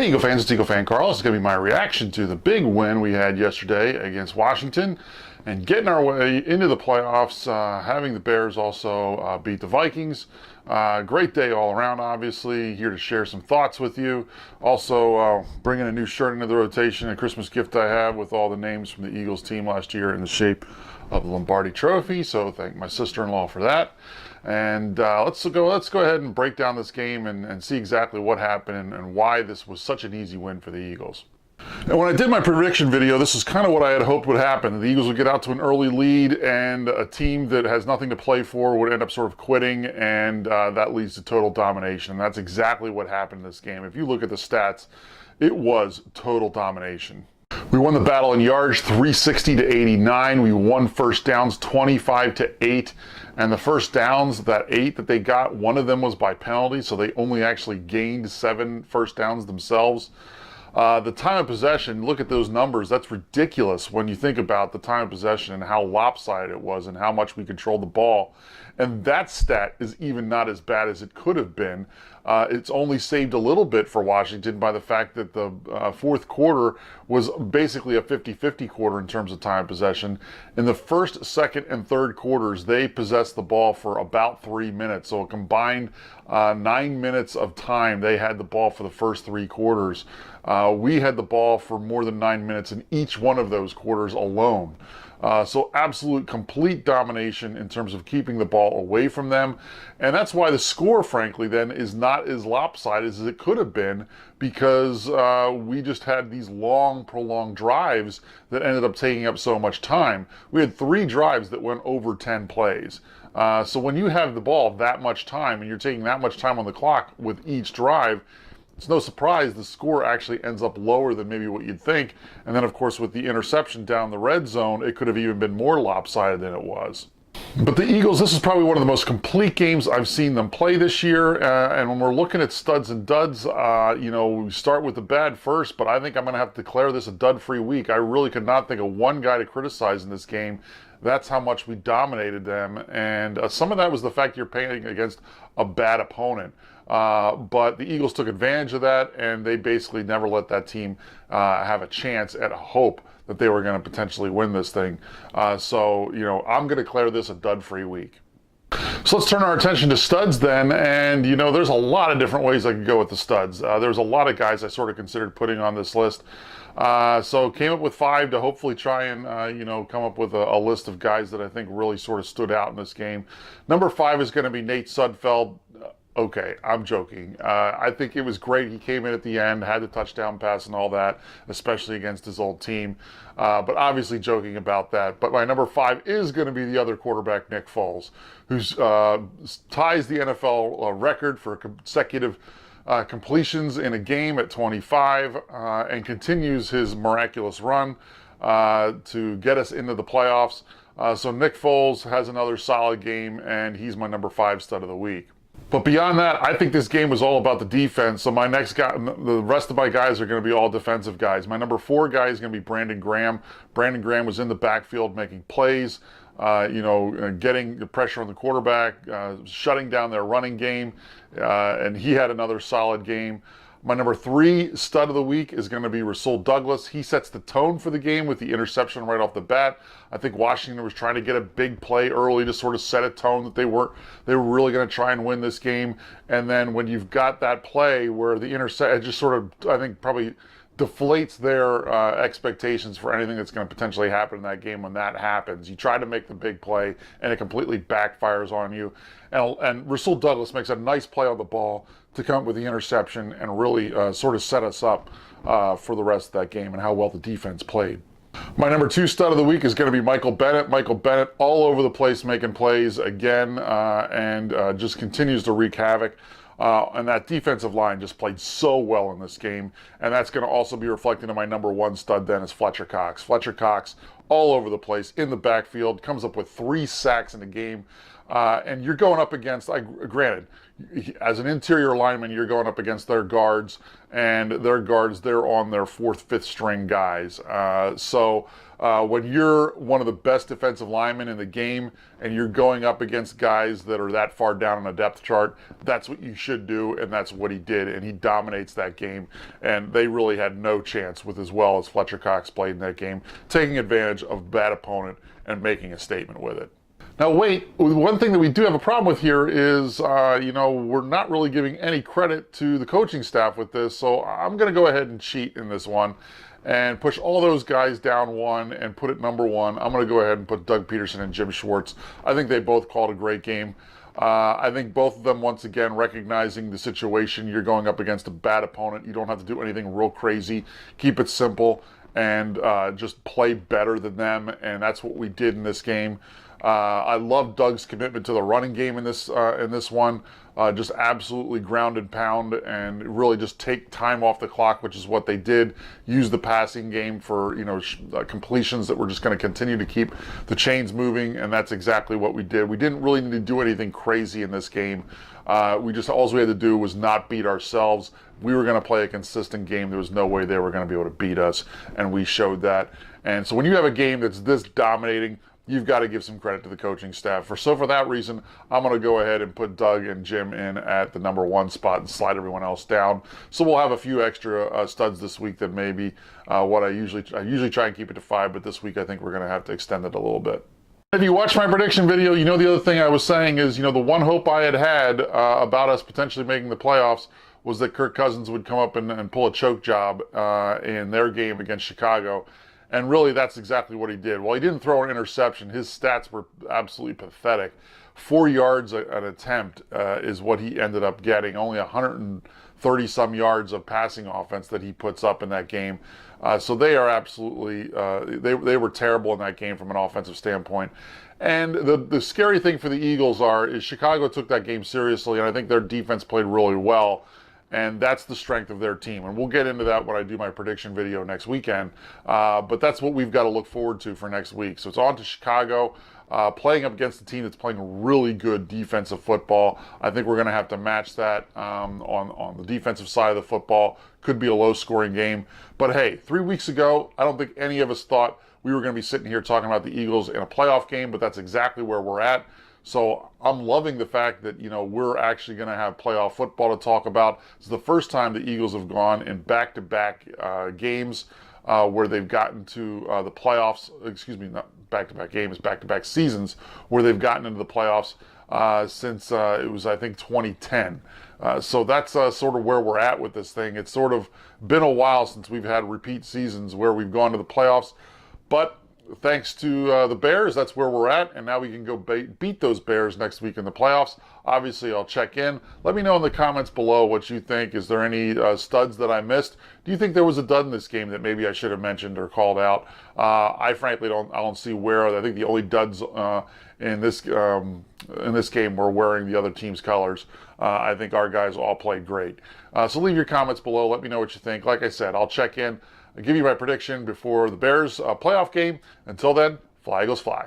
Eagle fans, it's EaglefanKarl. This is going to be my reaction to the big win we had yesterday against Washington and getting our way into the playoffs, having the Bears also beat the Vikings. Great day all around, obviously. Here to share some thoughts with you. Also, bringing a new shirt into the rotation, a Christmas gift I have with all the names from the Eagles team last year in the shape of the Lombardi Trophy. So thank my sister-in-law for that. And let's go ahead and break down this game and see exactly what happened and why this was such an easy win for the Eagles. And when I did my prediction video, this is kind of what I had hoped would happen. The Eagles would get out to an early lead, and a team that has nothing to play for would end up sort of quitting, and that leads to total domination. And that's exactly what happened in this game. If you look at the stats, it was total domination. We won the battle in yards 360 to 89. We won first downs 25 to 8. And the first downs, that 8 that they got, one of them was by penalty, so they only actually gained 7 first downs themselves. The time of possession, look at those numbers. That's ridiculous when you think about the time of possession and how lopsided it was and how much we controlled the ball. And that stat is even not as bad as it could have been. It's only saved a little bit for Washington by the fact that the fourth quarter was basically a 50-50 quarter in terms of time of possession. In the first, second, and third quarters, they possessed the ball for about 3 minutes. So a combined 9 minutes of time, they had the ball for the first 3 quarters. We had the ball for more than 9 minutes in each one of those quarters alone. So absolute complete domination in terms of keeping the ball away from them. And that's why the score, frankly, then is not as lopsided as it could have been, because we just had these long, prolonged drives that ended up taking up so much time. We had 3 drives that went over 10 plays. So when you have the ball that much time and you're taking that much time on the clock with each drive, it's no surprise the score actually ends up lower than maybe what you'd think. And then, of course, with the interception down the red zone, it could have even been more lopsided than it was. But the Eagles, this is probably one of the most complete games I've seen them play this year. And when we're looking at studs and duds, you know, we start with the bad first, but I think I'm going to have to declare this a dud-free week. I really could not think of one guy to criticize in this game. That's how much we dominated them. And some of that was the fact you're playing against a bad opponent. But the Eagles took advantage of that, and they basically never let that team have a chance at a hope that they were going to potentially win this thing. So, you know, I'm going to declare this a dud-free week. So let's turn our attention to studs then, and you know, there's a lot of different ways I could go with the studs. There's a lot of guys I sort of considered putting on this list. So came up with 5 to hopefully try and, you know, come up with a list of guys that I think really sort of stood out in this game. Number 5 is going to be Nate Sudfeld. Okay, I'm joking. I think it was great. He came in at the end, had the touchdown pass and all that, especially against his old team. But obviously joking about that. But my number 5 is going to be the other quarterback, Nick Foles, who ties the NFL record for consecutive completions in a game at 25 and continues his miraculous run to get us into the playoffs. So Nick Foles has another solid game, and he's my number 5 stud of the week. But beyond that, I think this game was all about the defense. So my next guy, the rest of my guys are going to be all defensive guys. My number 4 guy is going to be Brandon Graham. Brandon Graham was in the backfield making plays, you know, getting the pressure on the quarterback, shutting down their running game, and he had another solid game. My number 3 stud of the week is going to be Rasul Douglas. He sets the tone for the game with the interception right off the bat. I think Washington was trying to get a big play early to sort of set a tone that they were really going to try and win this game. And then when you've got that play where the intercept just sort of, I think, probably deflates their expectations for anything that's going to potentially happen in that game when that happens. You try to make the big play, and it completely backfires on you. And Rasul Douglas makes a nice play on the ball to come up with the interception and really sort of set us up for the rest of that game and how well the defense played. My number 2 stud of the week is going to be Michael Bennett. Michael Bennett all over the place making plays again and just continues to wreak havoc. And that defensive line just played so well in this game. And that's going to also be reflected in my number 1 stud then is Fletcher Cox. Fletcher Cox all over the place in the backfield, comes up with 3 sacks in the game. And you're going up against, granted, as an interior lineman, you're going up against their guards, and their guards, they're on their 4th, 5th string guys. When you're one of the best defensive linemen in the game and you're going up against guys that are that far down on a depth chart, that's what you should do, and that's what he did, and he dominates that game. And they really had no chance with as well as Fletcher Cox played in that game, taking advantage of a bad opponent and making a statement with it. Now wait, one thing that we do have a problem with here is, we're not really giving any credit to the coaching staff with this, so I'm going to go ahead and cheat in this one and push all those guys down 1 and put it number 1. I'm going to go ahead and put Doug Peterson and Jim Schwartz. I think they both called a great game. I think both of them, once again, recognizing the situation. You're going up against a bad opponent. You don't have to do anything real crazy. Keep it simple and just play better than them, and that's what we did in this game. I love Doug's commitment to the running game in this one. Just absolutely ground and pound and really just take time off the clock, which is what they did. Use the passing game for completions that were just going to continue to keep the chains moving, and that's exactly what we did. We didn't really need to do anything crazy in this game. All we had to do was not beat ourselves. We were going to play a consistent game. There was no way they were going to be able to beat us, and we showed that. And so when you have a game that's this dominating, you've got to give some credit to the coaching staff. For that reason, I'm going to go ahead and put Doug and Jim in at the number 1 spot and slide everyone else down. So we'll have a few extra studs this week that maybe what I usually try and keep it to 5, but this week I think we're going to have to extend it a little bit. If you watched my prediction video, the other thing I was saying is, the one hope I had about us potentially making the playoffs was that Kirk Cousins would come up and pull a choke job in their game against Chicago. And really, that's exactly what he did. While he didn't throw an interception, his stats were absolutely pathetic. 4 yards an attempt is what he ended up getting. Only 130-some yards of passing offense that he puts up in that game. So they are absolutely, they were terrible in that game from an offensive standpoint. And the scary thing for the Eagles is Chicago took that game seriously, and I think their defense played really well. And that's the strength of their team. And we'll get into that when I do my prediction video next weekend. But that's what we've got to look forward to for next week. So it's on to Chicago, playing up against a team that's playing really good defensive football. I think we're going to have to match that on the defensive side of the football. Could be a low-scoring game. But hey, 3 weeks ago, I don't think any of us thought we were going to be sitting here talking about the Eagles in a playoff game, but that's exactly where we're at. So I'm loving the fact that, we're actually going to have playoff football to talk about. It's the first time the Eagles have gone in back-to-back games where they've gotten to the playoffs. Excuse me, not back-to-back games, back-to-back seasons where they've gotten into the playoffs since it was, I think, 2010. So that's sort of where we're at with this thing. It's sort of been a while since we've had repeat seasons where we've gone to the playoffs. But thanks to the Bears, that's where we're at, and now we can go beat those Bears next week in the playoffs. Obviously, I'll check in. Let me know in the comments below what you think. Is there any studs that I missed? Do you think there was a dud in this game that maybe I should have mentioned or called out? I frankly don't see where. I think the only duds in this game were wearing the other team's colors. I think our guys all played great. So leave your comments below. Let me know what you think. Like I said, I'll check in. I'll give you my prediction before the Bears playoff game. Until then, fly Eagles fly.